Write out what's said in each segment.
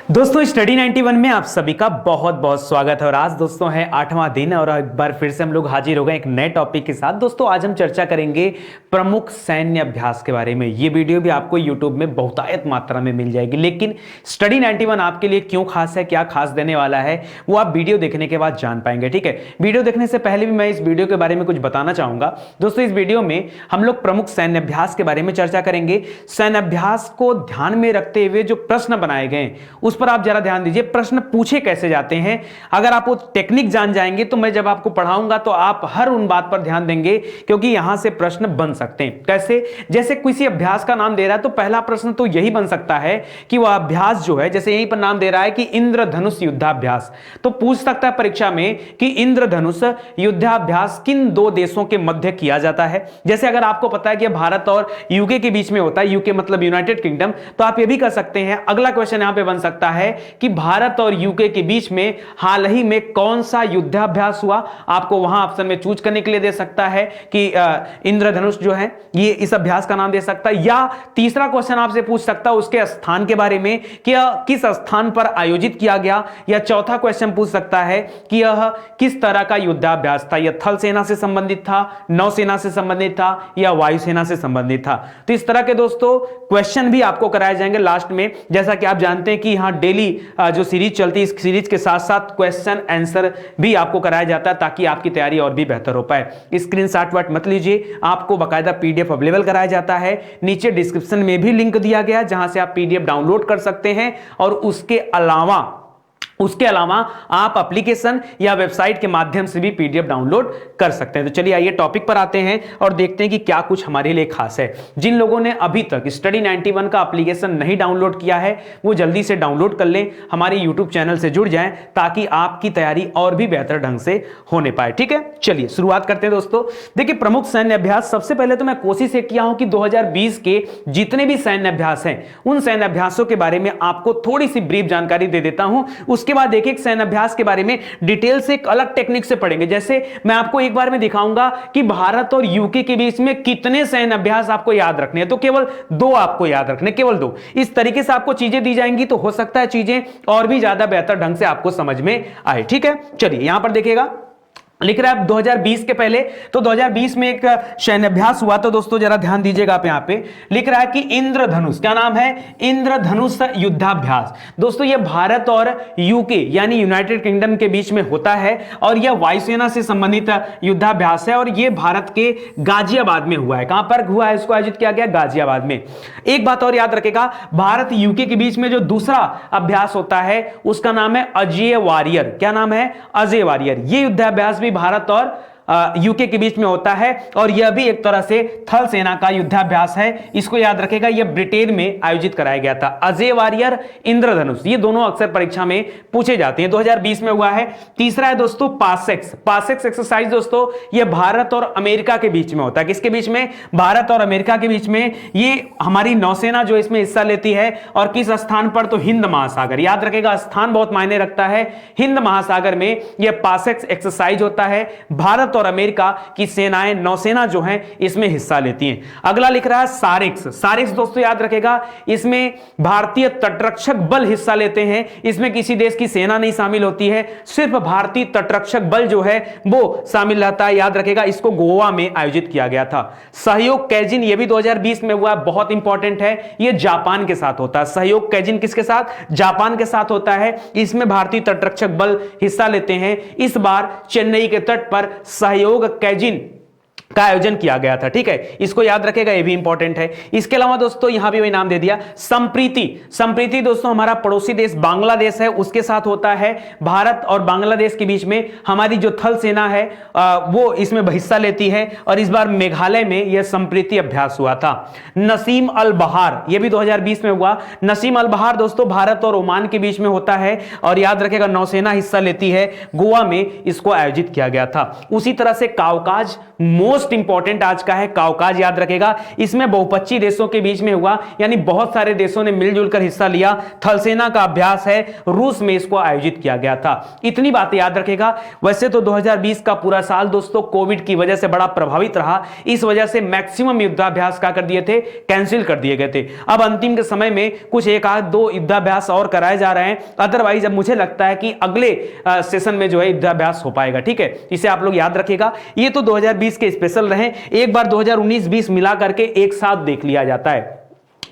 दोस्तों स्टडी 91 में आप सभी का बहुत बहुत स्वागत है। और आज दोस्तों है 8वां दिन और एक बार फिर से हम लोग हाजिर हो गए एक नए टॉपिक के साथ। दोस्तों आज हम चर्चा करेंगे प्रमुख सैन्य अभ्यास के बारे में। ये वीडियो भी आपको यूट्यूब में बहुतायत मात्रा में मिल जाएगी, लेकिन स्टडी 91 आपके लिए क्यों खास है, क्या खास देने वाला है, वो आप वीडियो देखने के बाद जान पाएंगे। ठीक है, वीडियो देखने से पहले भी मैं इस वीडियो के बारे में कुछ बताना चाहूंगा। दोस्तों इस वीडियो में हम लोग प्रमुख सैन्य अभ्यास के बारे में चर्चा करेंगे। सैन्य अभ्यास को ध्यान में रखते हुए जो प्रश्न बनाए गए उस पर आप जरा ध्यान दीजिए। प्रश्न पूछे कैसे जाते हैं, अगर आप वो टेक्निक जान जाएंगे तो मैं जब आपको पढ़ाऊंगा तो आप हर उन बात पर ध्यान देंगे, क्योंकि यहां से प्रश्न बन सकते हैं। कैसे? जैसे किसी अभ्यास का नाम दे रहा है तो पहला प्रश्न तो यही बन सकता है कि वह अभ्यास जो है, जैसे यहीं पर नाम दे रहा है कि इंद्रधनुष युद्धाभ्यास, तो पूछ सकता है परीक्षा में कि इंद्रधनुष युद्धाभ्यास किन दो देशों के मध्य किया जाता है। जैसे अगर आपको पता है कि भारत और यूके के बीच में होता है, यूके मतलब यूनाइटेड किंगडम, तो आप ये भी कर सकते हैं। अगला क्वेश्चन यहां पे बन सकता है कि भारत और यूके के बीच में हाल ही में कौन सा युद्धाभ्यास हुआ। आपको वहां ऑप्शन में चूज करने के लिए दे सकता है कि इंद्रधनुष जो है ये इस अभ्यास का नाम दे सकता है। या तीसरा क्वेश्चन आपसे पूछ सकता है उसके स्थान के बारे में कि यह किस स्थान पर आयोजित किया गया। या चौथा क्वेश्चन पूछ सकता है कि यह किस तरह का युद्धाभ्यास था, यह थल सेना से संबंधित था, नौसेना से संबंधित था या वायुसेना से संबंधित था। तो इस तरह के दोस्तों क्वेश्चन भी आपको कराए जाएंगे लास्ट में। जैसा कि आप जानते हैं कि यहां डेली जो सीरीज चलती है, इस सीरीज के साथ साथ क्वेश्चन आंसर भी आपको कराया जाता है ताकि आपकी तैयारी और भी बेहतर हो पाए। स्क्रीनशॉट वट मत लीजिए, आपको बाकायदा पीडीएफ अवेलेबल कराया जाता है। नीचे डिस्क्रिप्शन में भी लिंक दिया गया है जहां से आप पीडीएफ डाउनलोड कर सकते हैं। और उसके अलावा आप एप्लीकेशन या वेबसाइट के माध्यम से भी पीडीएफ डाउनलोड कर सकते हैं। तो चलिए आइए टॉपिक पर आते हैं और देखते हैं कि क्या कुछ हमारे लिए खास है। जिन लोगों ने अभी तक स्टडी 91 का एप्लीकेशन नहीं डाउनलोड किया है वो जल्दी से डाउनलोड कर लें, हमारे यूट्यूब चैनल से जुड़ जाएं ताकि आपकी तैयारी और भी बेहतर ढंग से होने पाए। ठीक है, चलिए शुरुआत करते हैं दोस्तों। देखिए प्रमुख सैन्य अभ्यास, सबसे पहले तो मैं कोशिश ये किया हूं कि 2020 के जितने भी सैन्य अभ्यास हैं उन सैन्य अभ्यासों के बारे में आपको थोड़ी सी ब्रीफ जानकारी दे देता हूं। उसके बाद एक एक सैन्य अभ्यास के बारे में डिटेल से एक अलग टेक्निक से पढ़ेंगे। जैसे मैं आपको एक बार में दिखाऊंगा कि भारत और यूके के बीच में कितने सैन्य अभ्यास आपको याद रखने हैं, तो केवल 2 आपको याद रखने, केवल 2। इस तरीके से आपको चीजें दी जाएंगी तो हो सकता है चीजें और भी ज्यादा बेहतर ढंग से आपको समझ में आए। ठीक है, चलिए यहां पर देखिएगा, लिख रहा है 2020 के पहले, तो 2020 में एक सैन्य अभ्यास हुआ। तो दोस्तों जरा ध्यान दीजिएगा, आप यहां पे लिख रहा है कि इंद्रधनुष, क्या नाम है? इंद्रधनुष युद्धाभ्यास। दोस्तों यह भारत और यूके यानी यूनाइटेड किंगडम के बीच में होता है और यह वायुसेना से संबंधित युद्धाभ्यास है और यह भारत के गाजियाबाद में हुआ है। कहां पर हुआ है? इसको आयोजित किया गया गाजियाबाद में। एक बात और याद रखेगा, भारत यूके के बीच में जो दूसरा अभ्यास होता है उसका नाम है अजेय वॉरियर। क्या नाम है? अजेय वॉरियर। यह युद्धाभ्यास भारत और यूके के बीच में होता है और यह भी एक तरह से थल सेना का युद्धाभ्यास है। इसको याद रखेगा, यह ब्रिटेन में आयोजित कराया गया था। अजेय वॉरियर, इंद्रधनुष, ये दोनों अक्सर परीक्षा में पूछे जाते हैं। 2020 में हुआ है। तीसरा है दोस्तों पासेक्स एक्सरसाइज। दोस्तों यह भारत और अमेरिका के बीच में होता है। किसके बीच में? भारत और अमेरिका के बीच में। ये हमारी नौसेना जो इसमें हिस्सा लेती है और किस स्थान पर? तो हिंद महासागर। याद रखेगा, स्थान बहुत मायने रखता है। हिंद महासागर में यह पासेक्स एक्सरसाइज होता है। भारत और अमेरिका की सेनाएं, नौसेना जो है इसमें हिस्सा लेती हैं। अगला लिख रहा है सारिक्स। दोस्तों याद रखेगा, इसमें भारतीय तटरक्षक बल हिस्सा लेते हैं। इसमें किसी देश की सेना नहीं शामिल होती है, सिर्फ भारतीय तटरक्षक बल जो है वो शामिल रहता है। याद रखेगा, इसको गोवा में आयोजित किया गया था। सहयोग कैजिन, यह भी 2020 में हुआ, बहुत इंपॉर्टेंट है। यह जापान के साथ होता है। सहयोग कैजिन किसके साथ? जापान के साथ होता है। इसमें भारतीय तटरक्षक बल हिस्सा लेते हैं। इस बार चेन्नई के तट पर सहयोग कैजिन का आयोजन किया गया था। ठीक है, इसको याद रखेगा, यह भी इंपॉर्टेंट है। इसके अलावा दोस्तों यहां भी वही नाम दे दिया, संप्रीति दोस्तों हमारा पड़ोसी देश बांग्लादेश है, उसके साथ होता है। भारत और बांग्लादेश के बीच में हमारी जो थल सेना है वो इसमें हिस्सा लेती है और इस बार मेघालय में यह संप्रीति अभ्यास हुआ था। नसीम अल बहार, यह भी 2020 में हुआ। नसीम अल बहार दोस्तों भारत और ओमान के बीच में होता है और याद रखेगा नौसेना हिस्सा लेती है। गोवा में इसको आयोजित किया गया था। उसी तरह से काउकाज मोस्ट मोस्ट इंपॉर्टेंट आज का है काउकाज, याद रखेगा। इसमें बहुपक्षीय देशों के बीच में हुआ, यानी बहुत सारे देशों ने मिलजुल कर हिस्सा लिया। थल सेना का अभ्यास है, रूस में इसको आयोजित किया गया था। इतनी बातें याद रखेगा। वैसे तो 2020 का पूरा साल दोस्तों कोविड की वजह से बड़ा प्रभावित रहा, इस वजह से मैक्सिमम युद्धाभ्यास क्या कर दिए थे, कैंसिल कर दिए गए थे। अब अंतिम के समय में कुछ एक आध दो युद्धाभ्यास और कराए जा रहे हैं, अदरवाइज अब मुझे लगता है कि अगले सेशन में जो है युद्धाभ्यास हो पाएगा। ठीक है, इसे आप लोग याद रखिएगा। ये तो 2020 के स्पेशल रहे, एक बार 2019-20 मिला करके एक साथ देख लिया जाता है।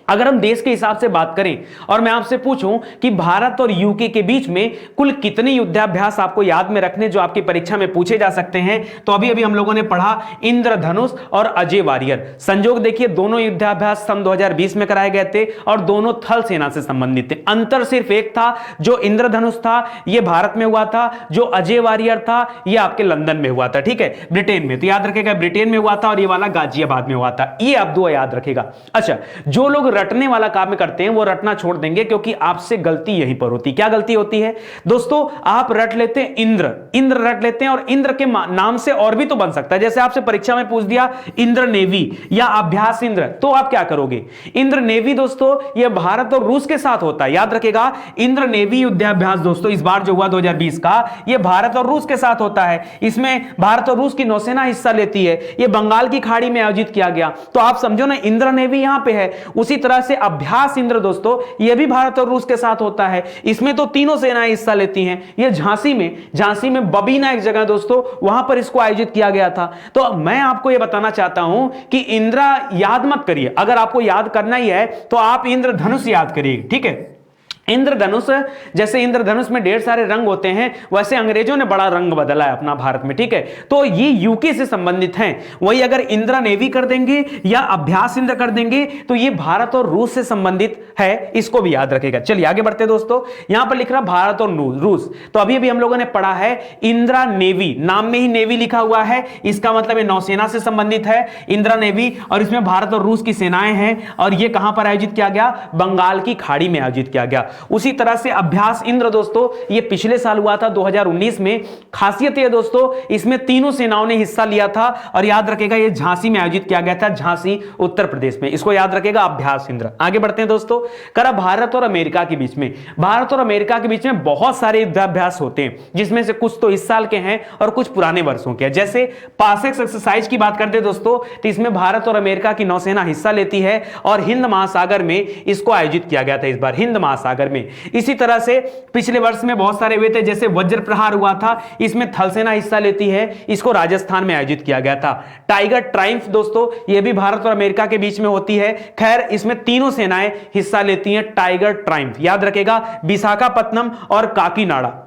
अगर हम देश के हिसाब से बात करें और मैं आपसे पूछूं कि भारत और यूके के बीच में कुल कितने युद्धाभ्यास आपको याद में रखने जो आपकी परीक्षा में पूछे जा सकते हैं, तो अभी अभी हम लोगों ने पढ़ा इंद्रधनुष और अजय वॉरियर। संजोग देखिए, दोनों युद्धाभ्यास सन 2020 में कराए गए थे और दोनों थल सेना से संबंधित थे। अंतर सिर्फ एक था, जो इंद्रधनुष था यह भारत में हुआ था, जो अजय वॉरियर था यह आपके लंदन में हुआ था। ठीक है, ब्रिटेन में, तो याद रखेगा ब्रिटेन में हुआ था और ये वाला गाजियाबाद में हुआ था। ये आप दो याद रखेगा। अच्छा, जो लोग रटने वाला काम करते हैं वो रटना छोड़ देंगे, क्योंकि आपसे गलती यहीं पर होती। क्या गलती होती है दोस्तों, आप रट लेते हैं इंद्र, इंद्र रट लेते हैं, और इंद्र के नाम से और भी तो बन सकता है। जैसे आपसे परीक्षा में पूछ दिया इंद्र नेवी या अभ्यास इंद्र, तो आप क्या करोगे। इंद्र नेवी दोस्तों यह भारत और रूस के साथ होता है, याद रखेगा। इंद्र नेवी युद्धाभ्यास दोस्तों इस बार जो हुआ 2020 का, यह भारत और रूस के साथ होता है। इसमें भारत और रूस की नौसेना हिस्सा लेती है। यह बंगाल की खाड़ी में आयोजित किया गया, तो आप समझो ना इंद्र नेवी यहां पे है। उसी तरह से अभ्यास इंद्र दोस्तों यह भी भारत और रूस के साथ होता है। इसमें तो तीनों सेनाएं हिस्सा लेती हैं। यह झांसी में बबीना एक जगह दोस्तों, वहां पर इसको आयोजित किया गया था। तो मैं आपको यह बताना चाहता हूं कि इंद्रा याद मत करिए, अगर आपको याद करना ही है तो आप इंद्रधनुष याद करिए। ठीक है, इंद्रधनुष, जैसे इंद्रधनुष में ढेर सारे रंग होते हैं, वैसे अंग्रेजों ने बड़ा रंग बदला है अपना भारत में। ठीक है, तो ये यूके से संबंधित हैं। वही अगर इंद्रा नेवी कर देंगे या अभ्यास इंद्र कर देंगे तो ये भारत और रूस से संबंधित है, इसको भी याद रखेगा। चलिए आगे बढ़ते हैं दोस्तों। यहां पर लिख रहा भारत और रूस, तो अभी अभी हम लोगों ने पढ़ा है इंद्रा नेवी, नाम में ही नेवी लिखा हुआ है, इसका मतलब ये नौसेना से संबंधित है इंद्रा नेवी, और इसमें भारत और रूस की सेनाएं हैं। और ये कहां पर आयोजित किया गया, बंगाल की खाड़ी में आयोजित किया गया। उसी तरह से अभ्यास इंद्र दोस्तों ये पिछले साल हुआ था 2019 में। खासियत ये दोस्तों इसमें तीनों सेनाओं ने हिस्सा लिया था, और याद रखेगा ये झांसी में आयोजित किया गया था, झांसी उत्तर प्रदेश में। इसको याद रखेगा अभ्यास इंद्र। आगे बढ़ते हैं दोस्तों। करा भारत और अमेरिका के बीच में, भारत और अमेरिका के बीच में बहुत सारे युद्धाभ्यास होते हैं, जिसमें से कुछ तो इस साल के हैं और कुछ पुराने वर्षों के हैं। जैसे पासेक्स एक्सरसाइज की बात करते हैं दोस्तों, तो इसमें भारत और अमेरिका की नौसेना हिस्सा लेती है, और हिंद महासागर में इसको आयोजित किया गया था इस बार, हिंद महासागर में। इसी तरह से पिछले वर्ष में बहुत सारे हुए थे, जैसे वज्र प्रहार हुआ था, इसमें थल सेना हिस्सा लेती है, इसको राजस्थान में आयोजित किया गया था। टाइगर ट्रायम्फ दोस्तों यह भी भारत और अमेरिका के बीच में होती है। खैर इसमें तीनों सेनाएं हिस्सा लेती हैं। टाइगर ट्रायम्फ याद रखेगा, विशाखापत्तनम और काकीनाडा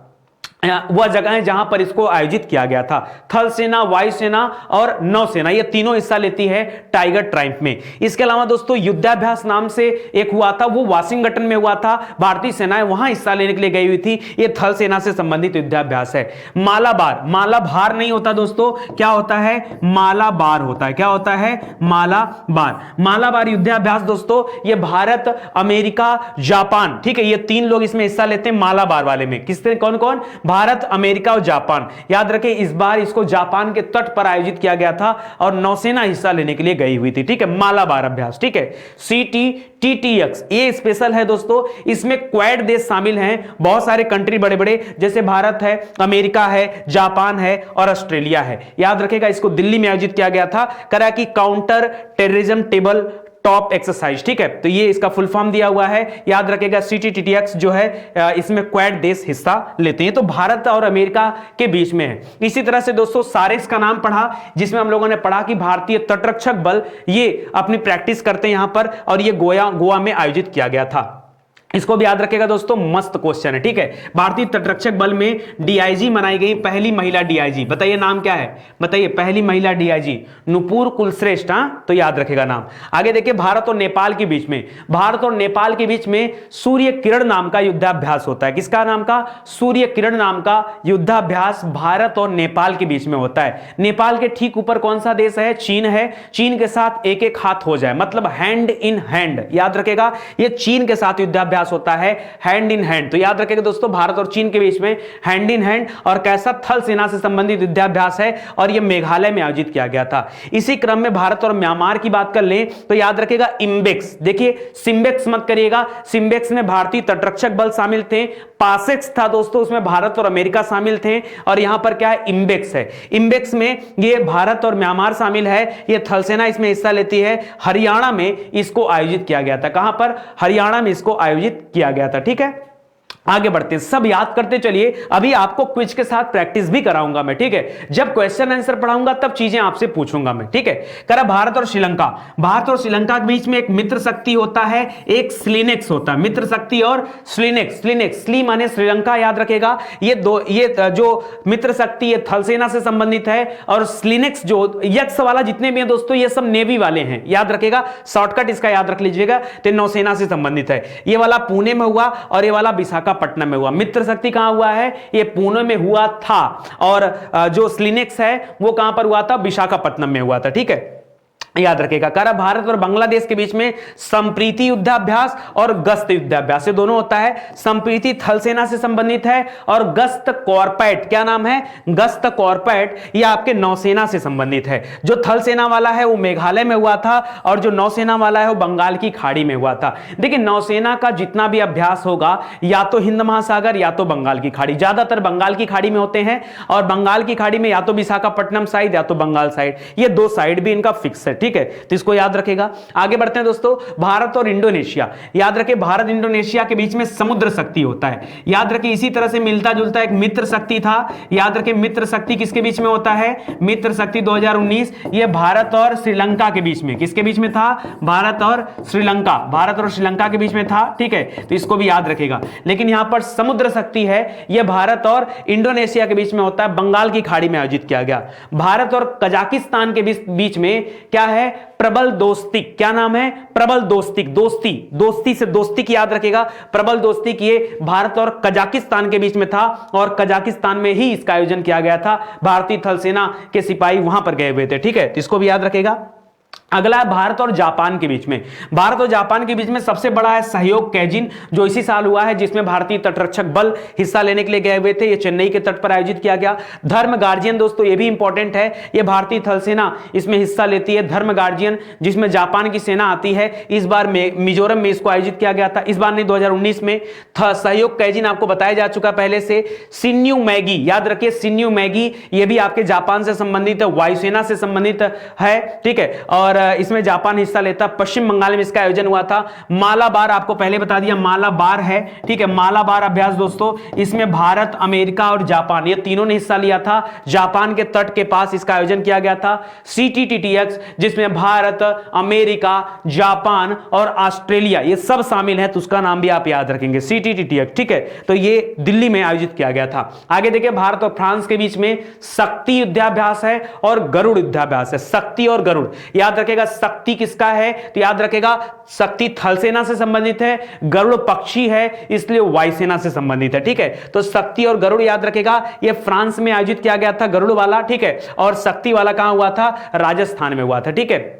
वह जगह है जहां पर इसको आयोजित किया गया था। थल सेना, वायुसेना और नौसेना ये तीनों हिस्सा लेती है टाइगर ट्रायम्फ में। इसके अलावा दोस्तों युद्धाभ्यास नाम से एक हुआ था, वो वाशिंगटन में हुआ था। भारतीय सेनाएं वहां हिस्सा लेने के लिए गई हुई थी। ये थल सेना से संबंधित युद्धाभ्यास है। मालाबार, मालाभार नहीं होता दोस्तों, क्या होता है, मालाबार होता है। क्या होता है, मालाबार। मालाबार युद्धाभ्यास दोस्तों ये भारत, अमेरिका, जापान, ठीक है, ये तीन लोग इसमें हिस्सा लेते हैं मालाबार वाले में। किसने, कौन कौन, भारत, अमेरिका और जापान। याद रखें इस बार इसको जापान के तट पर आयोजित किया गया था और नौसेना हिस्सा लेने के लिए गई हुई थी। ठीक है, मालाबार अभ्यास। ठीक है, CTTTX ये स्पेशल है दोस्तों, इसमें क्वाड देश शामिल हैं, बहुत सारे कंट्री बड़े बड़े, जैसे भारत है, अमेरिका है, जापान है और ऑस्ट्रेलिया है। याद रखेगा इसको दिल्ली में आयोजित किया गया था, करा कि counter terrorism table top exercise. ठीक है, तो ये इसका फुल फॉर्म दिया हुआ है। याद रखेगा CTTTX जो है इसमें क्वाड देश हिस्सा लेते हैं, तो भारत और अमेरिका के बीच में है। इसी तरह से दोस्तों सारेक्स का नाम पढ़ा, जिसमें हम लोगों ने पढ़ा कि भारतीय तटरक्षक बल ये अपनी प्रैक्टिस करते हैं यहां पर, और ये गोवा में आयोजित किया गया था। इसको भी याद रखेगा दोस्तों, मस्त क्वेश्चन है। ठीक है, भारतीय तटरक्षक बल में DIG बनाई गई पहली महिला DIG, बताइए नाम क्या है, बताइए पहली महिला DIG, नुपुर कुलश्रेष्ठ। हाँ, तो याद रखेगा नाम। आगे देखिए भारत और नेपाल के बीच में, भारत और नेपाल के बीच में सूर्य किरण नाम का युद्धाभ्यास होता है। किसका नाम का, सूर्य किरण नाम का युद्धाभ्यास भारत और नेपाल के बीच में होता है। नेपाल के ठीक ऊपर कौन सा देश है, चीन है। चीन के साथ एक एक हाथ हो जाए, मतलब हैंड इन हैंड। याद रखेगा ये चीन के साथ युद्धाभ्यास युद्धाभ्यास होता है हैंड इन हैंड। तो याद रखेगा दोस्तों, भारत और चीन के बीच में हैंड इन हैंड और कैसा थल सेना से संबंधित युद्धाभ्यास है, और यह मेघालय में आयोजित किया गया था। इसी क्रम में भारत और म्यांमार की बात कर लें तो याद रखेगा इम्बेक्स, देखिए सिम्बेक्स मत करिएगा, सिम्बेक्स में भारतीय तटरक्षक बल शामिल थे, पासेक्स था दोस्तों, उसमें भारत और अमेरिका शामिल थे, और यहां पर क्या है, इम्बेक्स है। इम्बेक्स में ये भारत और म्यांमार शामिल है, ये थल सेना इसमें हिस्सा लेती है। हरियाणा में इसको आयोजित किया गया था, कहां पर, हरियाणा में इसको आयोजित किया गया था। ठीक है, आगे बढ़ते हैं, सब याद करते चलिए, अभी आपको क्विज के साथ प्रैक्टिस भी कराऊंगा मैं। ठीक है, जब क्वेश्चन आंसर पढ़ाऊंगा तब चीजें आपसे पूछूंगा मैं। ठीक है, करा भारत और श्रीलंका, भारत और श्रीलंका के बीच में एक मित्र शक्ति होता है, एक स्लिनेक्स होता है, मित्र शक्ति और स्लिनेक्स। स्लिनेक्स, स्ली माने श्रीलंका, याद रखेगा, ये जो मित्र शक्ति ये थल सेना से संबंधित है, और स्लिनेक्स जो यक्स वाला जितने भी हैं दोस्तों ये सब नेवी वाले हैं, याद रखेगा, शॉर्टकट इसका याद रख लीजिएगा, तो नौसेना से संबंधित है। ये वाला पुणे में हुआ और ये वाला विशाखापट्टनम में हुआ। मित्र शक्ति कहां हुआ है, ये पुणे में हुआ था, और जो स्लिनेक्स है वो कहां पर हुआ था, विशाखापट्टनम में हुआ था। ठीक है, याद रखेगा। करा भारत और बांग्लादेश के बीच में संप्रीति युद्धाभ्यास और गश्त युद्धाभ्यास, ये दोनों होता है। संप्रीति थल सेना से संबंधित है, और गश्त कॉर्पेट, क्या नाम है, गश्त कॉर्पेट, ये आपके नौसेना से संबंधित है। जो थल सेना वाला है वो मेघालय में हुआ था, और जो नौसेना वाला है वो बंगाल की खाड़ी में हुआ था। देखिए नौसेना का जितना भी अभ्यास होगा या तो हिंद महासागर या तो बंगाल की खाड़ी, ज्यादातर बंगाल की खाड़ी में होते हैं, और बंगाल की खाड़ी में या तो विशाखापट्टनम साइड या तो बंगाल साइड, ये दो साइड भी इनका फिक्स है। ठीक है, तो इसको याद रखेगा। आगे बढ़ते हैं दोस्तों, भारत और इंडोनेशिया, याद रखें भारत इंडोनेशिया के बीच में समुद्र शक्ति होता है, याद रखें। इसी तरह से मिलता जुलता एक मित्र शक्ति था, याद रखें मित्र शक्ति किसके बीच में होता है, मित्र शक्ति 2019, ये भारत और श्रीलंका के बीच में, किसके बीच में था, भारत और श्रीलंका, भारत और श्रीलंका के बीच में था। ठीक है, तो इसको भी याद रखेगा। लेकिन यहां पर समुद्र शक्ति है, यह भारत और इंडोनेशिया के बीच में होता है, बंगाल की खाड़ी में आयोजित किया गया। भारत और कजाकिस्तान के बीच में क्या है, प्रबल दोस्तिक, क्या नाम है, प्रबल दोस्तिक, दोस्ती, दोस्ती से दोस्ती की याद रखेगा, प्रबल दोस्तिक, ये भारत और कजाकिस्तान के बीच में था, और कजाकिस्तान में ही इसका आयोजन किया गया था। भारतीय थल सेना के सिपाही वहां पर गए हुए थे। ठीक है, तो इसको भी याद रखेगा। अगला है भारत और जापान के बीच में, भारत और जापान के बीच में सबसे बड़ा है सहयोग कैजिन, जो इसी साल हुआ है, जिसमें भारतीय तटरक्षक बल हिस्सा लेने के लिए गए हुए थे। ये चेन्नई के तट पर आयोजित किया गया। धर्म गार्जियन दोस्तों, ये भी इंपॉर्टेंट है, ये भारतीय थल सेना इसमें हिस्सा लेती है। धर्म गार्जियन, जिसमें जापान की सेना आती है, इस बार मिजोरम में इसको आयोजित किया गया था, इस बार नहीं 2019 में। सहयोग कैजिन आपको बताया जा चुका पहले से। सिन्यू मैगी, याद रखिए सिन्यू मैगी, ये भी आपके जापान से संबंधित है, वायुसेना से संबंधित है। ठीक है, और इसमें जापान हिस्सा लेता। पश्चिम बंगाल में इसका आयोजन हुआ था। मालाबार आपको पहले बता दिया, मालाबार है। ठीक है, मालाबार अभ्यास दोस्तों, इसमें भारत, अमेरिका और जापान, ये तीनों ने हिस्सा लिया था। जापान के तट के पास इसका आयोजन किया गया था। CTTTX, जिसमें भारत, अमेरिका, जापान और ऑस्ट्रेलिया ये सब शामिल है, तो उसका नाम भी आप याद रखेंगे, CTTTX। ठीक है, तो ये दिल्ली में आयोजित किया गया था। आगे देखिए, भारत और फ्रांस के बीच में शक्ति युद्धाभ्यास है और गरुड़ युद्धाभ्यास है। शक्ति और गरुड़, याद रखेगा शक्ति किसका है, तो याद रखेगा शक्ति थल सेना से संबंधित है, गरुड़ पक्षी है इसलिए वायुसेना से संबंधित है। ठीक है, तो शक्ति और गरुड़ याद रखेगा, यह फ्रांस में आयोजित किया गया था गरुड़ वाला। ठीक है, और शक्ति वाला कहां हुआ था, राजस्थान में हुआ था। ठीक है,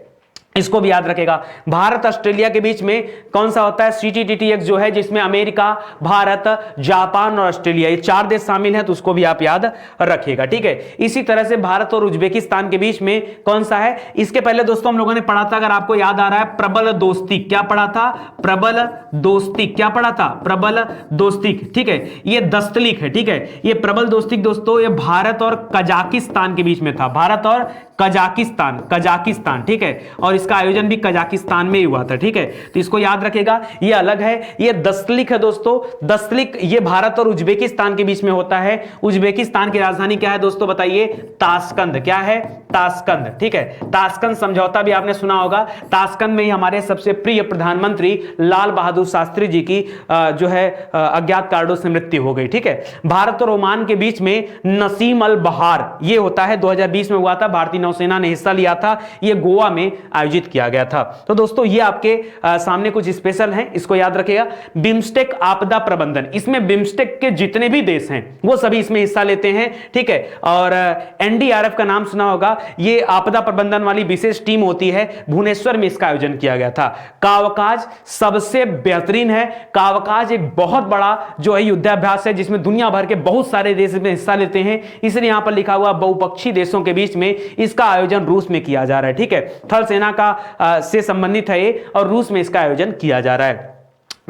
इसको भी याद रखेगा। भारत ऑस्ट्रेलिया के बीच में कौन सा होता है, CTTTX जो है, जिसमें अमेरिका, भारत, जापान और ऑस्ट्रेलिया ये चार देश शामिल हैं, तो उसको भी आप याद रखिएगा। ठीक है, इसी तरह से भारत और उज्बेकिस्तान के बीच में कौन सा है, इसके पहले दोस्तों हम लोगों ने पढ़ा था, अगर आपको याद आ रहा है, प्रबल दोस्तिक, क्या पढ़ा था, प्रबल दोस्तिक, क्या पढ़ा था, प्रबल दोस्तिक। ठीक है, ये दस्तलिक है। ठीक है, ये प्रबल दोस्तिक दोस्तों, ये भारत और कजाकिस्तान के बीच में था, भारत और कजाकिस्तान। ठीक है, और इसका आयोजन भी कजाकिस्तान में ही हुआ था। ठीक है, तो इसको याद रखेगा, ये अलग है। ये दस्तलिक है दोस्तों, दस्तलिक ये भारत और उज्बेकिस्तान के बीच में होता है। उज्बेकिस्तान की राजधानी क्या है दोस्तों, बताइए, ताशकंद। क्या है, ताशकंद। ठीक है, ताशकंद समझौता भी आपने सुना होगा। ताशकंद में ही हमारे सबसे प्रिय प्रधानमंत्री लाल बहादुर शास्त्री जी की जो है अज्ञात कारणों से मृत्यु हो गई। ठीक है, भारत और ओमान के बीच में नसीम अल बहार ये होता है, 2020 में हुआ था, भारतीय नौसेना ने हिस्सा लिया था, ये गोवा में आयोजित किया गया था। तो दोस्तों ये आपके सामने कुछ स्पेशल हैं, इसको याद रखिएगा। बिम्स्टेक आपदा प्रबंधन, इसमें बिम्स्टेक के जितने भी देश हैं वो सभी इसमें हिस्सा लेते हैं। ठीक है, और NDRF का नाम सुना होगा, ये आपदा प्रबंधन वाली विशेष टीम होती है, भुवनेश्वर में इसका आयोजन किया गया था। कावकाज सबसे बेहतरीन है। कावकाज एक बहुत बड़ा जो है युद्धाभ्यास है जिसमें दुनिया भर के बहुत सारे देश में हिस्सा लेते हैं, इसलिए यहां पर लिखा हुआ बहुपक्षीय देशों के बीच में इसका आयोजन रूस में किया जा रहा है। ठीक है, थल सेना का से संबंधित है ये और रूस में इसका आयोजन किया जा रहा है।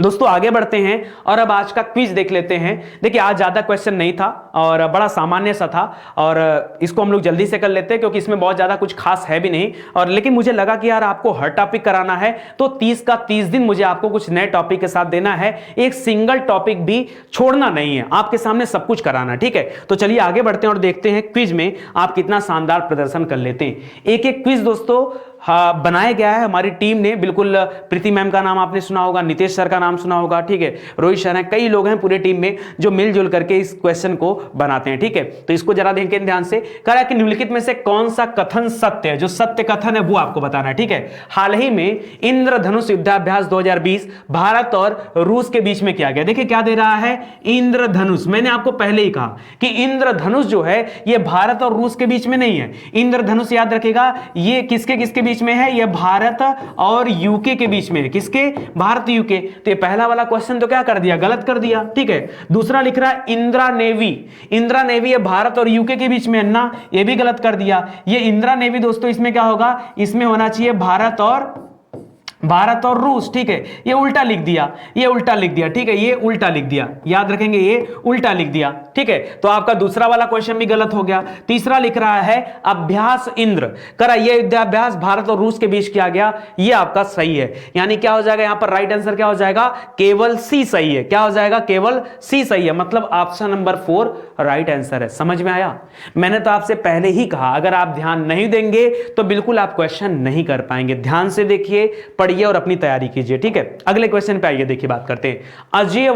दोस्तों आगे बढ़ते हैं और अब आज का क्विज देख लेते हैं। देखिए आज ज्यादा क्वेश्चन नहीं था और बड़ा सामान्य सा था और इसको हम लोग जल्दी से कर लेते हैं क्योंकि इसमें बहुत ज्यादा कुछ खास है भी नहीं। और लेकिन मुझे लगा कि यार आपको हर टॉपिक कराना है तो 30 का 30 दिन मुझे आपको कुछ नए टॉपिक के साथ देना है, एक सिंगल टॉपिक भी छोड़ना नहीं है, आपके सामने सब कुछ कराना। ठीक है, तो चलिए आगे बढ़ते हैं और देखते हैं क्विज में आप कितना शानदार प्रदर्शन कर लेते हैं। एक एक क्विज दोस्तों बनाया गया है हमारी टीम ने, बिल्कुल प्रीति मैम का नाम आपने सुना होगा, नितेश सर का नाम सुना होगा, ठीक है, रोहित सर हैं, कई लोग हैं पूरे टीम में जो मिलजुल करके इस क्वेश्चन को बनाते हैं। ठीक है, तो इसको जरा देखें ध्यान से। कह रहा है कि निम्नलिखित में से कौन सा कथन सत्य है, जो सत्य कथन है वो आपको बताना है। ठीक है, हाल ही में इंद्रधनुष युद्धाभ्यास 2020 भारत और रूस के बीच में किया गया। देखिए क्या दे रहा है, इंद्रधनुष। मैंने आपको पहले ही कहा कि इंद्रधनुष जो है ये भारत और रूस के बीच में नहीं है। इंद्रधनुष याद रखेगा ये किसके किसके बीच में है, ये भारत और यूके के बीच में है। किसके, भारत यूके। तो ये पहला वाला क्वेश्चन तो क्या कर दिया, गलत कर दिया। ठीक है, दूसरा लिख रहा है इंदिरा नेवी। इंदिरा नेवी ये भारत और यूके के बीच में है ना, ये भी गलत कर दिया। ये इंदिरा नेवी दोस्तों इसमें क्या होगा, इसमें होना चाहिए भारत और रूस। ठीक है, ये उल्टा लिख दिया, ये उल्टा लिख दिया। ठीक है, ये उल्टा लिख दिया, याद रखेंगे ये उल्टा लिख दिया। ठीक है, तो आपका दूसरा वाला क्वेश्चन भी गलत हो गया। तीसरा लिख रहा है अभ्यास इंद्र, करा ये युद्धाभ्यास भारत और रूस के बीच किया गया, ये आपका सही है। यानी क्या हो जाएगा, यहां पर राइट आंसर क्या हो जाएगा, केवल सी सही है। क्या हो जाएगा, केवल सी सही है, मतलब ऑप्शन नंबर 4 राइट आंसर है। समझ में आया? मैंने तो आपसे पहले ही कहा अगर आप ध्यान नहीं देंगे तो बिल्कुल आप क्वेश्चन नहीं कर पाएंगे। ध्यान से देखिए, पढ़िए और अपनी तैयारी कीजिए। ठीक है, अगले क्वेश्चन पे आइए, देखिए बात करते हैं अजय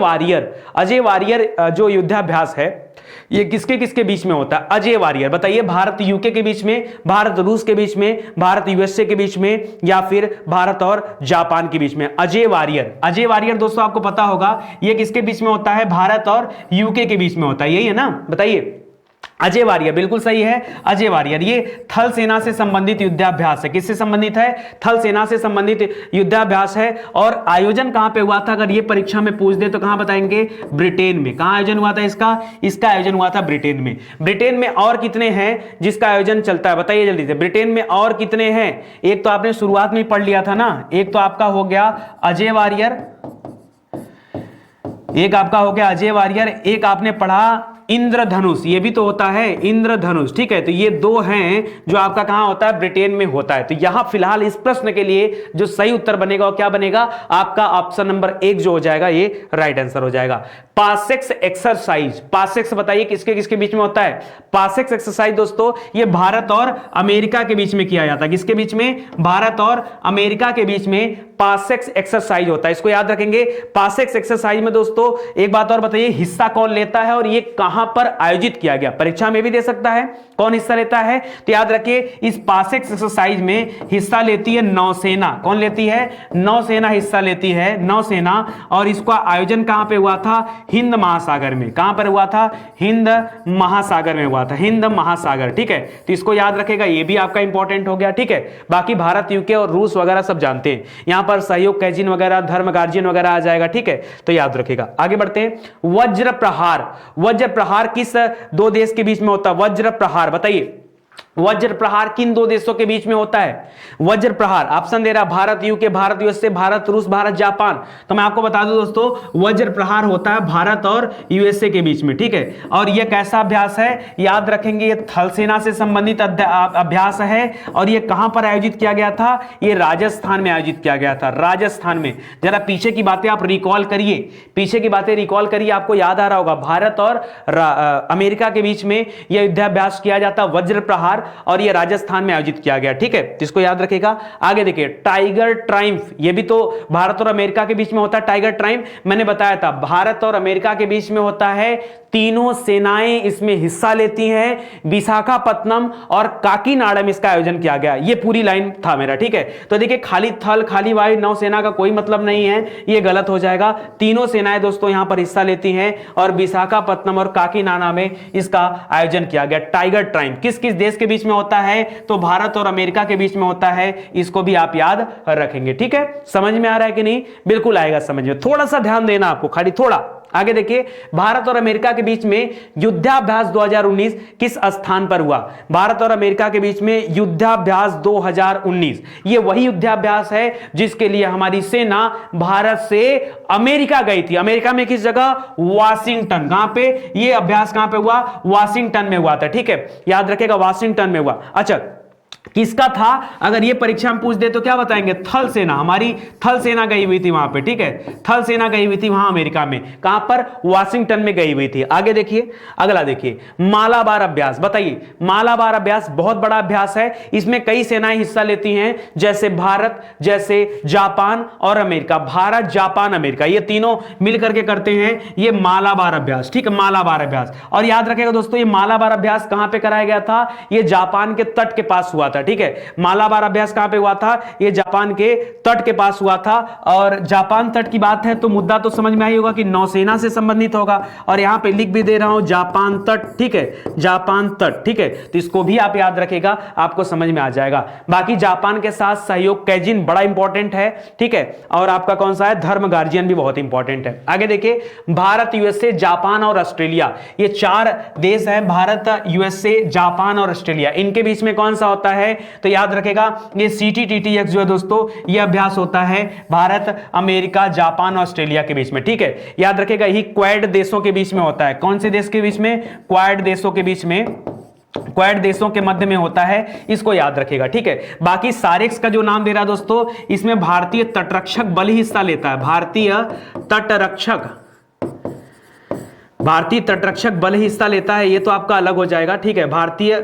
वारियर जो युद्धाभ्यास है ये किसके किसके बीच में होता है। अजय वारियर बताइए, भारत यूके के बीच में, भारत रूस के बीच में, भारत यूएसए के बीच में, या फिर भारत और जापान के बीच में। अजय वारियर दोस्तों आपको पता होगा ये किसके बीच में होता है, भारत और यूके के बीच में होता है, यही है ना, बताइए। अजय वारियर बिल्कुल सही है। अजय वारियर ये थल सेना से संबंधित युद्धाभ्यास है। किससे संबंधित है, थल सेना से संबंधित युद्धाभ्यास है। और आयोजन कहां पे हुआ था, अगर ये परीक्षा में पूछ दे तो कहां बताएंगे, ब्रिटेन में। कहां आयोजन हुआ था इसका आयोजन हुआ था ब्रिटेन में। ब्रिटेन में और कितने हैं जिसका आयोजन चलता है, बताइए जल्दी से। ब्रिटेन में और कितने हैं, एक तो आपने शुरुआत में पढ़ लिया था ना, एक तो आपका हो गया अजय वारियर, एक आपका हो गया अजय वारियर, एक आपने पढ़ा इंद्रधनुष, ये भी तो होता है इंद्रधनुष। ठीक है, तो ये दो हैं जो आपका कहां होता है, ब्रिटेन में होता है। तो यहां फिलहाल इस प्रश्न के लिए जो सही उत्तर बनेगा वो क्या बनेगा, आपका ऑप्शन नंबर 1 जो हो जाएगा ये राइट आंसर हो जाएगा। पासेक्स एक्सरसाइज, पासेक्स बताइए किसके किसके बीच में होता है। पासेक्स एक्सरसाइज दोस्तों ये भारत और अमेरिका के बीच में किया जाता है। किसके बीच में, भारत और अमेरिका के बीच में पासेक्स एक्सरसाइज होता है, इसको याद रखेंगे। पासेक्स एक्सरसाइज में दोस्तों एक बात और बताइए, हिस्सा कौन लेता है और ये कहां पर आयोजित किया गया, परीक्षा में भी दे सकता है, कौन हिस्सा लेता है, तो याद रखिए इस पासेक्स एक्सरसाइज में हिस्सा लेती है नौसेना। कौन लेती है, नौसेना हिस्सा लेती है, नौसेना। और इसका आयोजन कहां पे हुआ था, हिंद महासागर में। कहां पर हुआ था, हिंद महासागर में हुआ था, हिंद महासागर। ठीक है, तो इसको याद रखेगा, ये भी आपका इंपॉर्टेंट हो गया। ठीक है, बाकी भारत यूके और रूस वगैरह सब जानते हैं, यहां पर सहयोग कैजिन वगैरह, धर्म गार्जियन वगैरह आ जाएगा। ठीक है, तो याद रखेगा। आगे बढ़ते हैं। वज्र प्रहार किस दो देश के बीच में होता है, वज्र प्रहार बताइए। वज्र प्रहार किन दो देशों के बीच में होता है, वज्र प्रहार ऑप्शन दे रहा, भारत यूके, भारत यूएसए, भारत रूस, भारत जापान। तो मैं आपको बता दूं दोस्तों वज्र प्रहार होता है भारत और यूएसए के बीच में। ठीक है, और यह कैसा अभ्यास है, याद रखेंगे ये थल सेना से संबंधित अभ्यास है। और यह कहां पर आयोजित किया गया था, यह राजस्थान में आयोजित किया गया था, राजस्थान में। जरा पीछे की बातें आप रिकॉल करिए, पीछे की बातें रिकॉल करिए, आपको याद आ रहा होगा भारत और अमेरिका के बीच में यह युद्धाभ्यास किया जाता वज्र प्रहार, और यह राजस्थान में आयोजित किया गया। ठीक है, इसको याद रखिएगा। आगे देखिए टाइगर ट्रायम्फ, यह भी तो भारत और अमेरिका के बीच में होता है। टाइगर ट्रायम्फ मैंने बताया था भारत और अमेरिका के बीच में होता है, तीनों सेनाएं इसमें हिस्सा लेती हैं। विशाखापत्तनम और काकीनाडा में इसका आयोजन किया गया। ये पूरी लाइन था मेरा। ठीक है, तो देखिए खाली थल खाली वायु नौसेना का कोई मतलब नहीं है, ये गलत हो जाएगा। तीनों सेनाएं दोस्तों यहां पर हिस्सा लेती हैं और विशाखापत्तनम और काकीनाडा में इसका आयोजन किया गया। टाइगर ट्रायम्फ किस किस देश के बीच में होता है तो भारत और अमेरिका के बीच में होता है, इसको भी आप याद रखेंगे। ठीक है, समझ में आ रहा है कि नहीं? बिल्कुल आएगा समझ में, थोड़ा सा ध्यान देना आपको, खाली थोड़ा। आगे देखिए, भारत और अमेरिका के बीच में युद्धाभ्यास 2019 किस स्थान पर हुआ? भारत और अमेरिका के बीच में युद्धाभ्यास 2019, ये वही युद्धाभ्यास है जिसके लिए हमारी सेना भारत से अमेरिका गई थी। अमेरिका में किस जगह? वाशिंगटन। कहां पे ये अभ्यास कहां पे हुआ? वाशिंगटन में हुआ था। ठीक है, याद रखेगा, वाशिंगटन में हुआ। अच्छा, किसका था? अगर ये परीक्षा में पूछ दे तो क्या बताएंगे? थल सेना, हमारी थल सेना गई हुई थी वहां पे। ठीक है, थल सेना गई हुई थी वहां अमेरिका में। कहां पर? वाशिंगटन में गई हुई थी। आगे देखिए, अगला देखिए, मालाबार अभ्यास। बताइए, मालाबार अभ्यास बहुत बड़ा अभ्यास है, इसमें कई सेनाएं हिस्सा लेती हैं, जैसे भारत, जैसे जापान और अमेरिका। भारत, जापान, अमेरिका, ये तीनों मिलकर के करते हैं ये मालाबार अभ्यास। ठीक है, मालाबार अभ्यास। और याद रखेगा दोस्तों, ये मालाबार अभ्यास कहां पे कराया गया था? ये जापान के तट के पास हुआ था। ठीक है, मालाबार अभ्यास कहां पे हुआ था? ये जापान के तट के पास हुआ था। और जापान तट की बात है तो मुद्दा तो समझ में आई होगा कि नौसेना से संबंधित होगा। और यहां पे लिख भी दे रहा हूं जापान तट। ठीक है, जापान तट। ठीक है, तो इसको भी आप याद रखेगा, आपको समझ में आ जाएगा। बाकी जापान के साथ सहयोग कैजिन बड़ा इंपॉर्टेंट है। ठीक है, और आपका कौन सा है? धर्म गार्जियन भी बहुत इंपॉर्टेंट है। आगे देखिए, भारत, यूएसए, जापान और ऑस्ट्रेलिया, ये 4 देश हैं, भारत, यूएसए, जापान और ऑस्ट्रेलिया। इनके बीच में कौन सा होता है? तो याद रखेगा, ये CTTTX जो है दोस्तों, ये अभ्यास होता है भारत, अमेरिका, जापान, ऑस्ट्रेलिया के बीच में। ठीक है, याद रखेगा, ये क्वाड देशों के बीच में होता है। कौन से देश के बीच में? क्वाड देशों के बीच में, क्वाड देशों के मध्य में होता है, इसको याद रखेगा। ठीक है, बाकी सारेक्स का जो नाम दे रहा है दोस्तों, इसमें भारतीय तटरक्षक बल ही हिस्सा लेता है। भारतीय तटरक्षक बल ही हिस्सा लेता है, ये तो आपका अलग हो जाएगा। ठीक है, भारतीय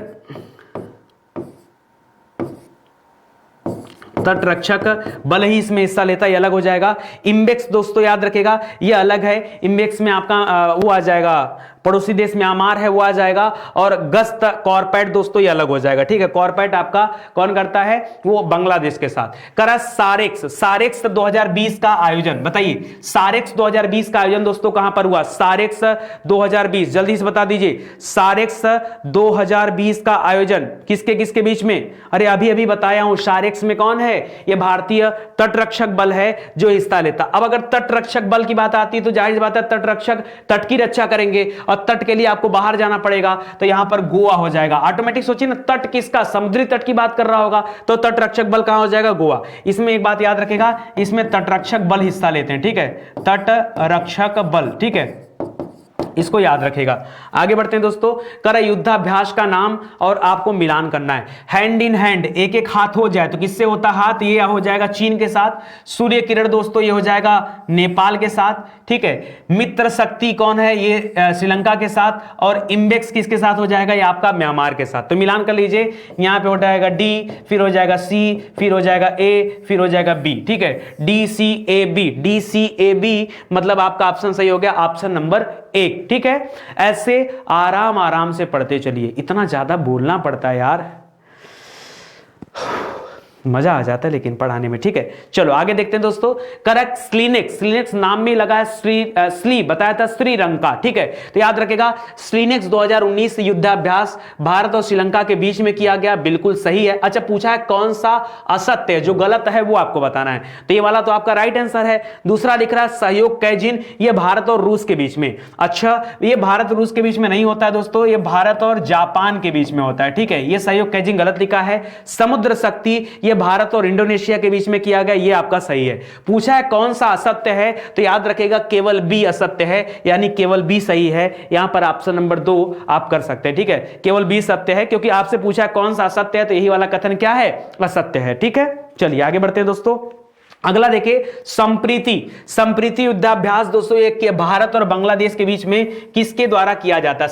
तटरक्षक बल ही इसमें हिस्सा लेता है, ये अलग हो जाएगा। इम्बेक्स दोस्तों याद रखेगा, ये अलग है। इम्बेक्स में आपका वो आ जाएगा, पड़ोसी देश म्यांमार है, वो आ जाएगा। और गश्त कॉर्पेट दोस्तों ये अलग हो जाएगा। ठीक है, कॉर्पेट आपका कौन करता है? वो बांग्लादेश के साथ। करा सारेक्स 2020 का आयोजन। बताइए, सारेक्स 2020 का आयोजन दोस्तों कहां पर हुआ? सारेक्स 2020, जल्दी से बता दीजिए। सारेक्स 2020 का आयोजन किसके किसके बीच में? अरे अभी अभी बताया हूं, सारेक्स में कौन है? ये भारतीय तटरक्षक बल है जो हिस्सा लेता। अब अगर तटरक्षक बल की बात आती है तो जाहिर बात है, तटरक्षक तट की रक्षा करेंगे और तट के लिए आपको बाहर जाना पड़ेगा, तो यहां पर गोवा हो जाएगा ऑटोमेटिक। सोचिए ना, तट किसका? समुद्री तट की बात कर रहा होगा तो तटरक्षक बल कहां हो जाएगा? गोवा। इसमें एक बात याद रखेगा, इसमें तटरक्षक बल हिस्सा लेते हैं। ठीक है, तटरक्षक बल। ठीक है, इसको याद रखेगा। आगे बढ़ते हैं दोस्तों, कर युद्धाभ्यास का नाम और आपको मिलान करना है। हैंड इन हैंड, एक एक हाथ हो जाए तो किससे होता हाथ? ये हो जाएगा चीन के साथ। सूर्य किरण दोस्तों ये हो जाएगा नेपाल के साथ। ठीक है, मित्र शक्ति कौन है? ये श्रीलंका के साथ। और इम्बेक्स किसके साथ हो जाएगा? ये आपका म्यांमार के साथ। तो मिलान कर लीजिए, यहां पे हो जाएगा डी, फिर हो जाएगा सी, फिर हो जाएगा ए, फिर हो जाएगा बी। ठीक है, DCAB, DCAB मतलब आपका ऑप्शन सही हो गया, ऑप्शन नंबर 1। ठीक है, ऐसे आराम आराम से पढ़ते चलिए, इतना ज्यादा बोलना पड़ता है यार, मजा आ जाता है लेकिन पढ़ाने में। ठीक है, चलो आगे देखते हैं दोस्तों। करेक्ट, स्लीनेक्स नाम में लगा है स्ली, बताया था श्रीरंग का। ठीक है, तो याद रखेगा, स्लीनेक्स 2019 युद्धाभ्यास भारत और श्रीलंका के बीच में किया गया, बिल्कुल सही है। अच्छा, पूछा है कौन सा असत्य है, जो गलत है वो आपको बताना है, तो ये वाला तो आपका राइट आंसर है। दूसरा लिख रहा है सहयोग कैजिन, ये भारत और रूस के बीच में। अच्छा, ये भारत रूस के बीच में नहीं होता है दोस्तों, ये भारत और जापान के बीच में होता है। ठीक है, ये सहयोग कैजिन गलत लिखा है। समुद्र शक्ति ये भारत और इंडोनेशिया के बीच में किया गया, ये आपका सही है। पूछा है कौन सा असत्य है, तो याद रखेगा केवल बी असत्य है, यानी केवल बी सही है। यहां पर ऑप्शन नंबर 2 आप कर सकते हैं। ठीक है, केवल बी सत्य है, क्योंकि आपसे पूछा है कौन सा असत्य है, तो यही वाला कथन क्या है? असत्य है। ठीक है, चलिए आगे बढ़ते हैं दोस्तों। अगला देखिए, संप्रीति युद्धाभ्यास दोस्तों, एक भारत और बांग्लादेश के बीच में किसके द्वारा किया जाता है?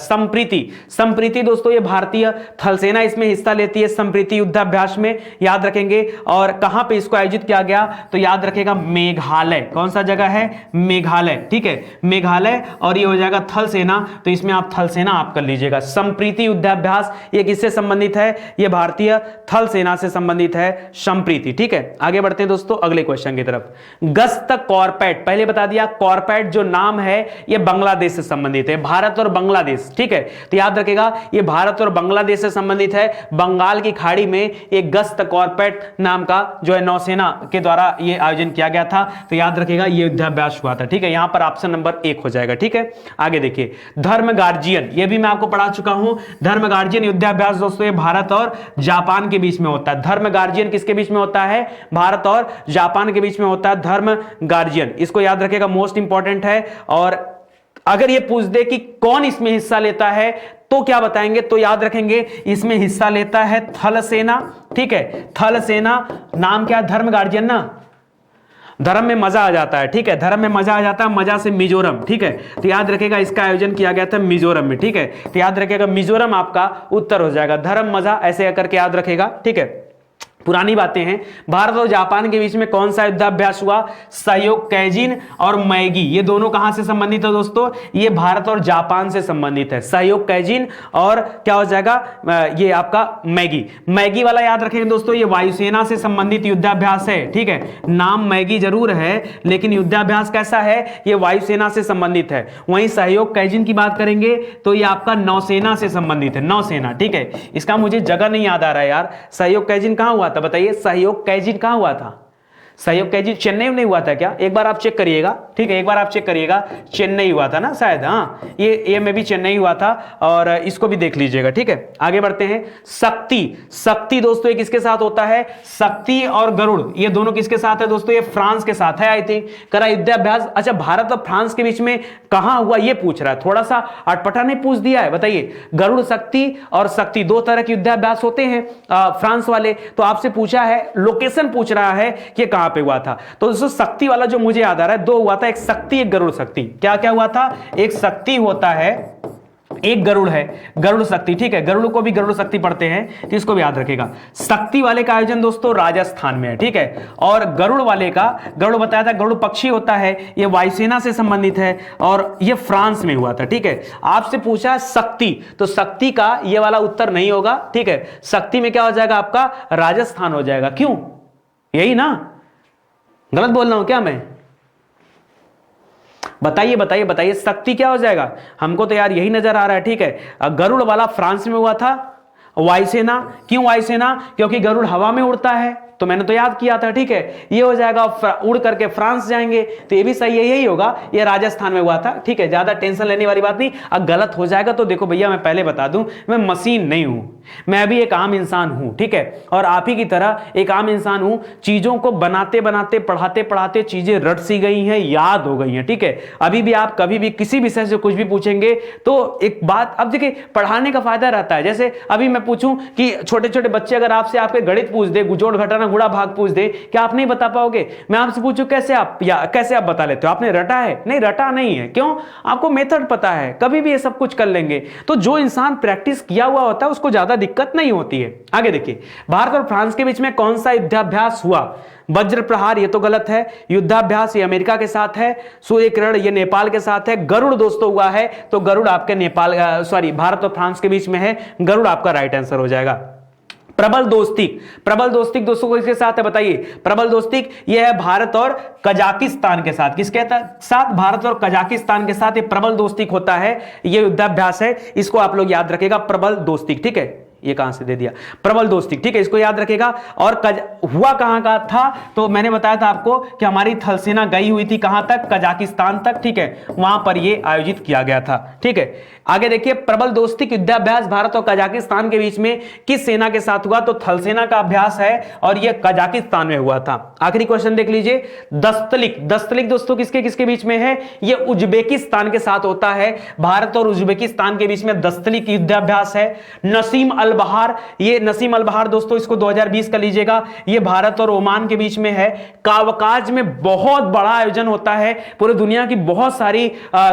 संप्रीति दोस्तों, ये भारतीय थल सेना इसमें हिस्सा लेती है संप्रीति युद्धाभ्यास में, याद रखेंगे। और कहां पे इसको आयोजित किया गया, तो याद रखेगा मेघालय। कौन सा जगह है? मेघालय। ठीक है, मेघालय, और ये हो जाएगा थल सेना, तो इसमें आप थल सेना आप कर लीजिएगा। संप्रीति युद्धाभ्यास ये किससे संबंधित है? ये भारतीय थल सेना से संबंधित है, संप्रीति। ठीक है, आगे बढ़ते हैं दोस्तों अगले क्वेश्चन। क्वेश्चन की तरफ। गश्त कॉर्पेट, पहले बता दिया कॉर्पेट जो नाम है ये बांग्लादेश से संबंधित है, भारत और बांग्लादेश, ठीक है। तो याद रखेगा ये भारत और बांग्लादेश से संबंधित है। बंगाल की खाड़ी में एक गश्त कॉर्पेट नाम का जो है नौसेना के द्वारा ये आयोजन किया गया था। तो याद रखेगा ये युद्धाभ्यास हुआ था, ठीक है। यहां पर ऑप्शन नंबर 1 हो जाएगा, ठीक है। आगे देखिए धर्म गार्जियन, ये भी मैं आपको पढ़ा चुका हूं। धर्म गार्जियन युद्धाभ्यास दोस्तों ये भारत और जापान के बीच में होता है। धर्म गार्जियन किसके बीच में होता है? भारत और जापान के बीच में होता है धर्म गार्जियन। इसको याद रखेगा, मोस्ट इंपॉर्टेंट है। और अगर ये पूछ दे कि कौन इसमें हिस्सा लेता है तो क्या बताएंगे? तो याद रखेंगे इसमें हिस्सा लेता है थल सेना, ठीक है। थल सेना, नाम क्या? धर्म गार्जियन ना, धर्म में मजा आ जाता है, ठीक है। धर्म में मजा आ जाता है, मजा से मिजोरम, ठीक है। तो याद रखेगा इसका आयोजन किया गया था मिजोरम में, ठीक है। तो याद रखेगा मिजोरम आपका उत्तर हो जाएगा। धर्म मजा ऐसे करके याद रखेगा, ठीक है। पुरानी बातें हैं। भारत और जापान के बीच में कौन सा युद्धाभ्यास हुआ? सहयोग कैजिन और मैगी, ये दोनों कहां से संबंधित है दोस्तों? ये भारत और जापान से संबंधित है। सहयोग कैजिन और क्या हो जाएगा? ये आपका मैगी। मैगी वाला याद रखेंगे दोस्तों, ये वायुसेना से संबंधित युद्धाभ्यास है, ठीक है। नाम मैगी जरूर है लेकिन युद्धाभ्यास कैसा है? ये वायुसेना से संबंधित है। वहीं सहयोग कैजिन की बात करेंगे तो ये आपका नौसेना से संबंधित है, नौसेना, ठीक है। इसका मुझे जगह नहीं याद आ रहा है यार। सहयोग कैजिन कहां हुआ था बताइए? सहयोग कैजिन कहां हुआ था? सहयोग कैजिन चेन्नई में नहीं हुआ था क्या? एक बार आप चेक करिएगा, ठीक है। एक बार आप चेक करिएगा, चेन्नई हुआ था ना शायद, हाँ ये में भी चेन्नई हुआ था। और इसको भी देख लीजिएगा, ठीक है। आगे बढ़ते हैं। शक्ति, शक्ति दोस्तों ये किसके साथ होता है? शक्ति और गरुड़ ये दोनों किसके साथ है दोस्तों? ये फ्रांस के साथ है आई थिंक। करा युद्धाभ्यास, अच्छा भारत और फ्रांस के बीच में कहां हुआ ये पूछ रहा है, थोड़ा सा अटपटा नहीं पूछ दिया है? बताइए, गरुड़ शक्ति और शक्ति दो तरह के युद्धाभ्यास होते हैं फ्रांस वाले। तो आपसे पूछा है, लोकेशन पूछ रहा है कि कहां पे हुआ था। तो दोस्तों शक्ति वाला जो मुझे याद आ रहा है, दो हुआ था, एक शक्ति एक गरुड़ शक्ति। क्या क्या हुआ था? एक शक्ति होता है, एक गरुड़ है, गरुड़ शक्ति, ठीक है। गरुड़ को भी गरुड़ शक्ति पढ़ते हैं तो इसको भी याद रखेगा। शक्ति वाले का आयोजन दोस्तों राजस्थान में है, ठीक है। और गरुड़ वाले का, गरुड़ बताया था गरुड़ पक्षी होता है, ये वायुसेना से संबंधित है और ये फ्रांस में हुआ था, ठीक है। आपसे पूछा शक्ति, तो शक्ति का ये वाला उत्तर नहीं होगा, ठीक है। शक्ति में क्या हो जाएगा आपका? राजस्थान हो जाएगा। क्यों? यही ना, गलत बोल रहा हूं क्या मैं? बताइए बताइए बताइए, शक्ति क्या हो जाएगा? हमको तो यार यही नजर आ रहा है, ठीक है। गरुड़ वाला फ्रांस में हुआ था। वायुसेना, क्यों वायुसेना? क्योंकि गरुड़ हवा में उड़ता है, तो मैंने तो याद किया था, ठीक है। ये हो जाएगा, उड़ करके फ्रांस जाएंगे, तो ये भी सही है, यही होगा। ये राजस्थान में हुआ था, ठीक है। ज्यादा टेंशन लेने वाली बात नहीं। अब गलत हो जाएगा तो देखो भैया, मैं पहले बता दूं, मैं मशीन नहीं हूं, मैं भी एक आम इंसान हूं, ठीक है। और आप ही की तरह एक आम इंसान हूं। चीजों को बनाते बनाते, पढ़ाते पढ़ाते चीजें रट सी गई हैं, याद हो गई हैं, ठीक है। अभी भी आप कभी भी किसी विषय से कुछ भी पूछेंगे तो एक बात, अब देखिए पढ़ाने का फायदा रहता है। जैसे अभी मैं पूछूं कि छोटे छोटे बच्चे अगर आपसे आपके गणित पूछ दे, जोड़ घटाना गुणा भाग पूछ दे, क्या आप नहीं बता पाओगे? मैं आपसे पूछूं कैसे आप बता लेते हो? आपने रटा है? नहीं, रटा नहीं है। क्यों? आपको मेथड पता है, कभी भी ये सब कुछ कर लेंगे। तो जो इंसान प्रैक्टिस किया हुआ होता है उसको ज्यादा दिक्कत नहीं होती है। आगे देखिए, भारत और फ्रांस के बीच में कौन सा युद्धाभ्यास हुआ? वज्र प्रहार, ये तो गलत है। युद्धाभ्यास ये अमेरिका के साथ है। सूर्य किरण ये नेपाल के साथ है। गरुड़ दोस्तों हुआ है, तो गरुड़ आपके भारत और फ्रांस के बीच में है। गरुड़ आपका राइट आंसर हो जाएगा। प्रबल दोस्तिक, प्रबल दोस्तिक दोस्तों को किसके साथ है बताइए? प्रबल दोस्तिक ये है भारत और कजाकिस्तान के साथ। किसके साथ? भारत और कजाकिस्तान के साथ ये प्रबल दोस्तिक होता है, ये युद्धाभ्यास है। इसको आप लोग याद रखेगा, प्रबल दोस्तिक, ठीक है। ये कहां से दे दिया? प्रबल दोस्तिक, ठीक है, इसको याद रखेगा। और हुआ कहां का था? तो मैंने बताया था आपको कि हमारी थल सेना गई हुई थी कहां तक? कजाकिस्तान तक, ठीक है। वहां पर ये आयोजित किया गया था, ठीक है। आगे देखिए, प्रबल दोस्तिक युद्धाभ्यास भारत और कजाकिस्तान के बीच में किस सेना के साथ हुआ? तो थल सेना का अभ्यास है और यह कजाकिस्तान में हुआ था। आखिरी क्वेश्चन देख लीजिए, दस्तलिक, दस्तलिक दोस्तों किसके किसके बीच में है? यह उज्बेकिस्तान के साथ होता है। भारत और उज्बेकिस्तान के बीच में दस्तलिक युद्धाभ्यास है। नसीम अल बहार, ये नसीम अल बहार दोस्तों इसको 2020 का लीजिएगा, ये भारत और ओमान के बीच में है। कावकाज में बहुत बड़ा आयोजन होता है, पूरी दुनिया की बहुत सारी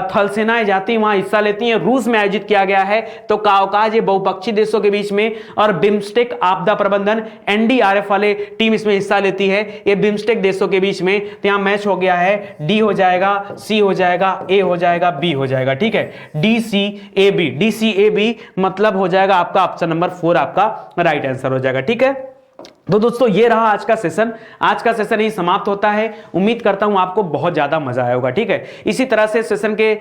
थल सेनाएं जाती हैं, वहां हिस्सा लेती हैं। रूस में आयोजित किया गया है। तो कावकाज ये बहुपक्षीय देशों के बीच में, और बिम्स्टेक आपदा प्रबंधन एनडीआरएफ वाले टीम इसमें हिस्सा लेती है, ये बिम्स्टेक देशों के बीच में। तो यहां मैच हो गया है, डी हो जाएगा, सी हो जाएगा, ए हो जाएगा, बी हो जाएगा, ठीक है। डीसीएबी, डीसीएबी मतलब हो जाएगा आपका ऑप्शन नंबर 4 आपका राइट आंसर हो जाएगा, ठीक है। तो दोस्तों ये रहा आज का सेशन। आज का सेशन ही समाप्त होता है। उम्मीद करता हूं आपको बहुत ज्यादा मजा आया होगा। ठीक है, इसी तरह से सेशन के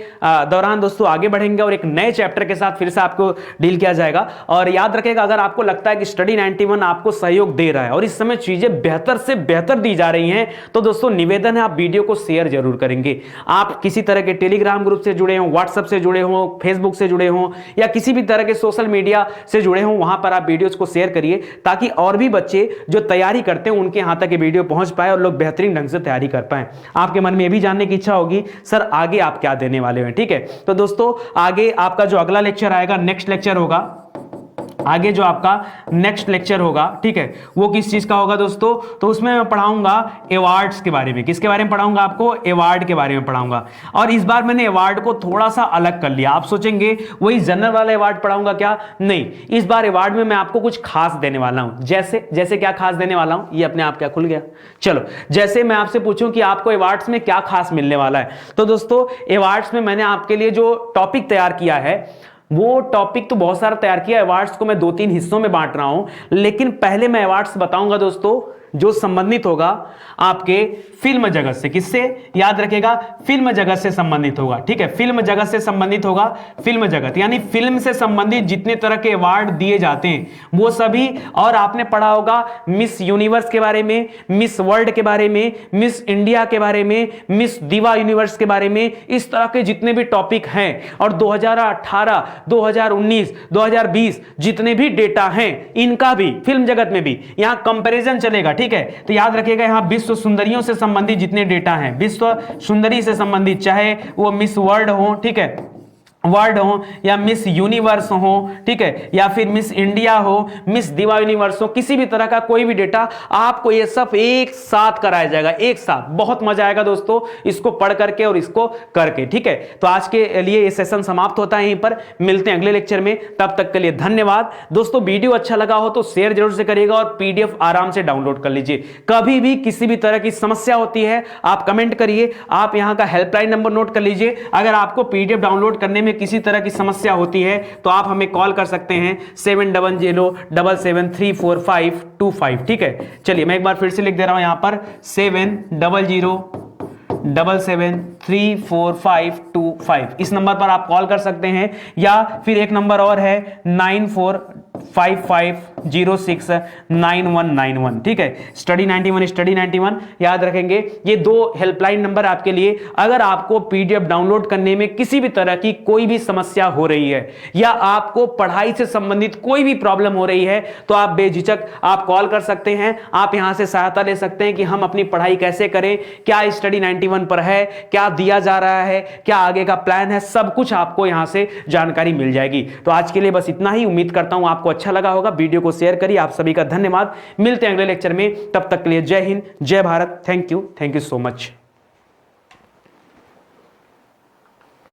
दौरान दोस्तों आगे बढ़ेंगे और एक नए चैप्टर के साथ फिर से आपको डील किया जाएगा। और याद रखिएगा, अगर आपको लगता है कि स्टडी 91 आपको सहयोग दे रहा है और इस समय चीजें बेहतर से बेहतर दी जा रही हैं, तो दोस्तों निवेदन है आप वीडियो को शेयर जरूर करेंगे। आप किसी तरह के टेलीग्राम ग्रुप से जुड़े हों, व्हाट्सएप से जुड़े हों, फेसबुक से जुड़े हों या किसी भी तरह के सोशल मीडिया से जुड़े हों, वहां पर आप वीडियोस को शेयर करिए ताकि और भी बच्चे जो तैयारी करते हैं उनके यहां तक ये वीडियो पहुंच पाए और लोग बेहतरीन ढंग से तैयारी कर पाए। आपके मन में ये भी जानने की इच्छा होगी सर आगे आप क्या देने वाले हैं। ठीक है, तो दोस्तों आगे आपका जो अगला लेक्चर आएगा, नेक्स्ट लेक्चर होगा, आगे जो आपका नेक्स्ट लेक्चर होगा, ठीक है, वो किस चीज का होगा दोस्तों? तो उसमें मैं पढ़ाऊंगा अवार्ड्स के बारे में। किसके बारे में पढ़ाऊंगा? आपको अवार्ड के बारे में पढ़ाऊंगा। और इस बार मैंने अवार्ड को थोड़ा सा अलग कर लिया। आप सोचेंगे वही जनरल वाले अवार्ड पढ़ाऊंगा क्या? नहीं, इस बार अवार्ड में मैं आपको कुछ खास देने वाला हूं। जैसे क्या खास देने वाला हूं, ये अपने आप क्या खुल गया। चलो, जैसे मैं आपसे पूछूं कि आपको अवार्ड्स में क्या खास मिलने वाला है, तो दोस्तों अवार्ड्स में मैंने आपके लिए जो टॉपिक तैयार किया है, वो टॉपिक तो बहुत सारा तैयार किया। अवार्ड्स को मैं 2-3 हिस्सों में बांट रहा हूं, लेकिन पहले मैं अवार्ड्स बताऊंगा दोस्तों जो संबंधित होगा आपके फिल्म जगत से। किससे? याद रखिएगा, फिल्म जगत से संबंधित होगा। ठीक है, फिल्म जगत से संबंधित होगा। फिल्म जगत यानी फिल्म से संबंधित जितने तरह के अवार्ड दिए जाते हैं वो सभी। और आपने पढ़ा होगा मिस यूनिवर्स के बारे में, मिस वर्ल्ड के बारे में, मिस इंडिया के बारे में, मिस दिवा यूनिवर्स के बारे में, इस तरह के जितने भी टॉपिक हैं। और 2018, 2019, 2020 जितने भी डेटा हैं, इनका भी फिल्म जगत में भी यहां कंपैरिजन चलेगा। ठीक है, तो याद रखिएगा यहां विश्व सुंदरियों से संबंधित जितने डेटा हैं, विश्व सुंदरी से संबंधित, चाहे वो मिस वर्ल्ड हो, ठीक है, वर्ल्ड हो या मिस यूनिवर्स हो, ठीक है, या फिर मिस इंडिया हो, मिस दिवा यूनिवर्स हो, किसी भी तरह का कोई भी डेटा, आपको ये सब एक साथ कराया जाएगा। एक साथ बहुत मजा आएगा दोस्तों इसको पढ़ करके और इसको करके। ठीक है, तो आज के लिए ये सेशन समाप्त होता है यहीं पर। मिलते हैं अगले लेक्चर में, तब तक के लिए धन्यवाद दोस्तों। वीडियो अच्छा लगा हो तो शेयर जरूर से करिएगा और पीडीएफ आराम से डाउनलोड कर लीजिए। कभी भी किसी भी तरह की समस्या होती है आप कमेंट करिए। आप यहां का हेल्पलाइन नंबर नोट कर लीजिए। अगर आपको पीडीएफ डाउनलोड करने में किसी तरह की समस्या होती है तो आप हमें कॉल कर सकते हैं 7007734525। ठीक है, चलिए मैं एक बार फिर से लिख दे रहा हूं यहां पर 7007734525। इस नंबर पर आप कॉल कर सकते हैं, या फिर एक नंबर और है 9455069191। ठीक है, स्टडी 91 याद रखेंगे। ये 2 हेल्पलाइन नंबर आपके लिए। अगर आपको पीडीएफ डाउनलोड करने में किसी भी तरह की कोई भी समस्या हो रही है या आपको पढ़ाई से संबंधित कोई भी प्रॉब्लम हो रही है तो आप बेझिझक आप कॉल कर सकते हैं। आप यहां से सहायता ले सकते हैं कि हम अपनी पढ़ाई कैसे करें, क्या स्टडी 91 पर है, क्या दिया जा रहा है, क्या आगे का प्लान है, सब कुछ आपको यहां से जानकारी मिल जाएगी। तो आज के लिए बस इतना ही। उम्मीद करता हूं आपको अच्छा लगा होगा। वीडियो को शेयर करिए। आप सभी का धन्यवाद। मिलते हैं अगले लेक्चर में, तब तक के लिए जय हिंद, जय Bharat. Thank you so much.